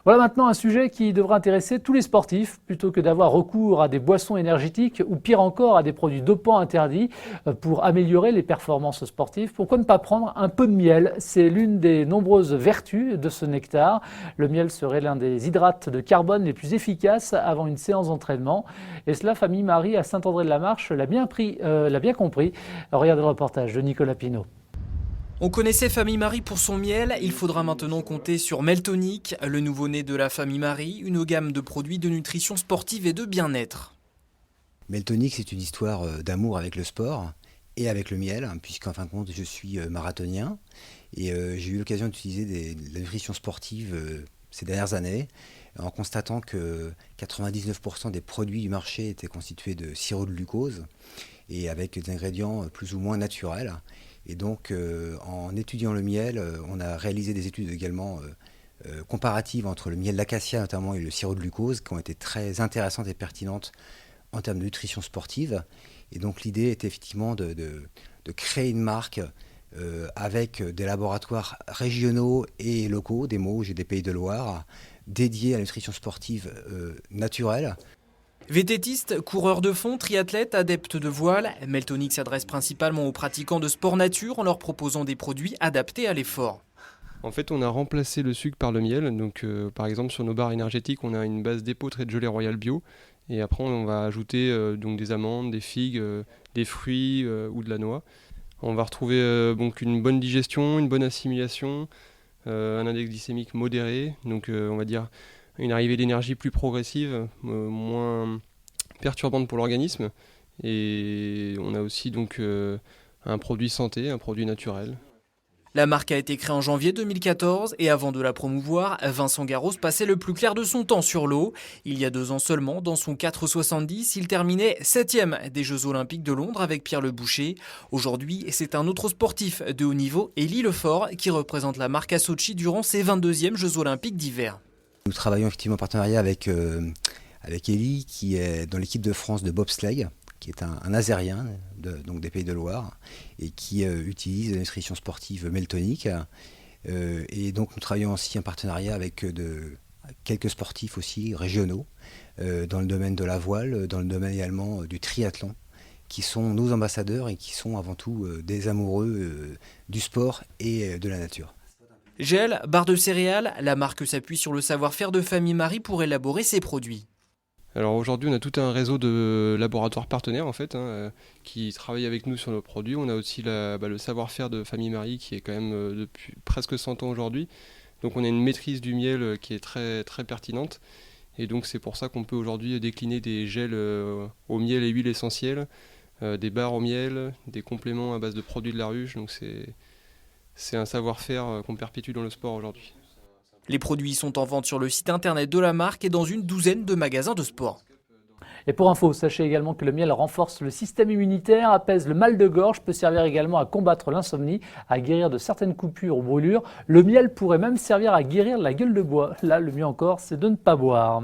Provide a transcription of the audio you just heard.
Voilà maintenant un sujet qui devrait intéresser tous les sportifs, plutôt que d'avoir recours à des boissons énergétiques ou pire encore à des produits dopants interdits pour améliorer les performances sportives. Pourquoi ne pas prendre un peu de miel? C'est l'une des nombreuses vertus de ce nectar. Le miel serait l'un des hydrates de carbone les plus efficaces avant une séance d'entraînement. Et cela, Famille Marie à Saint-André-de-la-Marche l'a bien compris. Regardez le reportage de Nicolas Pinault. On connaissait Famille Marie pour son miel, il faudra maintenant compter sur Meltonic, le nouveau-né de la Famille Marie, une gamme de produits de nutrition sportive et de bien-être. Meltonic, c'est une histoire d'amour avec le sport et avec le miel, puisqu'en fin de compte, je suis marathonien et j'ai eu l'occasion d'utiliser de la nutrition sportive ces dernières années, en constatant que 99% des produits du marché étaient constitués de sirop de glucose et avec des ingrédients plus ou moins naturels. Et donc, en étudiant le miel, on a réalisé des études également comparatives entre le miel d'acacia notamment et le sirop de glucose, qui ont été très intéressantes et pertinentes en termes de nutrition sportive. Et donc, l'idée était effectivement de créer une marque avec des laboratoires régionaux et locaux, des Mauges et des Pays de Loire, dédiés à la nutrition sportive naturelle. Vététistes, coureurs de fond, triathlètes, adeptes de voile, Meltonic s'adresse principalement aux pratiquants de sport nature en leur proposant des produits adaptés à l'effort. En fait, on a remplacé le sucre par le miel. Donc, par exemple, sur nos barres énergétiques, on a une base d'épeautre et de gelée royale bio. Et après, on va ajouter donc des amandes, des figues, des fruits ou de la noix. On va retrouver donc une bonne digestion, une bonne assimilation, un index glycémique modéré. Donc, on va dire une arrivée d'énergie plus progressive, moins perturbante pour l'organisme. Et on a aussi donc un produit santé, un produit naturel. La marque a été créée en janvier 2014 et avant de la promouvoir, Vincent Garros passait le plus clair de son temps sur l'eau. Il y a 2 ans seulement, dans son 4,70, il terminait 7e des Jeux Olympiques de Londres avec Pierre Le Boucher. Aujourd'hui, c'est un autre sportif de haut niveau, Élie Lefort, qui représente la marque à Sochi durant ses 22e Jeux Olympiques d'hiver. Nous travaillons effectivement en partenariat avec Élie, qui est dans l'équipe de France de bobsleigh, qui est un Azérien, donc des Pays de Loire, et qui utilise la nutrition sportive Meltonic. Et donc nous travaillons aussi en partenariat avec quelques sportifs aussi régionaux, dans le domaine de la voile, dans le domaine également du triathlon, qui sont nos ambassadeurs et qui sont avant tout des amoureux du sport et de la nature. Gel, barre de céréales, la marque s'appuie sur le savoir-faire de Famille Marie pour élaborer ses produits. Alors aujourd'hui, on a tout un réseau de laboratoires partenaires en fait, qui travaillent avec nous sur nos produits. On a aussi le savoir-faire de Famille Marie qui est quand même depuis presque 100 ans aujourd'hui. Donc on a une maîtrise du miel qui est très, très pertinente. Et donc c'est pour ça qu'on peut aujourd'hui décliner des gels au miel et huile essentielle, des barres au miel, des compléments à base de produits de la ruche. Donc c'est un savoir-faire qu'on perpétue dans le sport aujourd'hui. Les produits sont en vente sur le site internet de la marque et dans une douzaine de magasins de sport. Et pour info, sachez également que le miel renforce le système immunitaire, apaise le mal de gorge, peut servir également à combattre l'insomnie, à guérir de certaines coupures ou brûlures. Le miel pourrait même servir à guérir la gueule de bois. Là, le mieux encore, c'est de ne pas boire.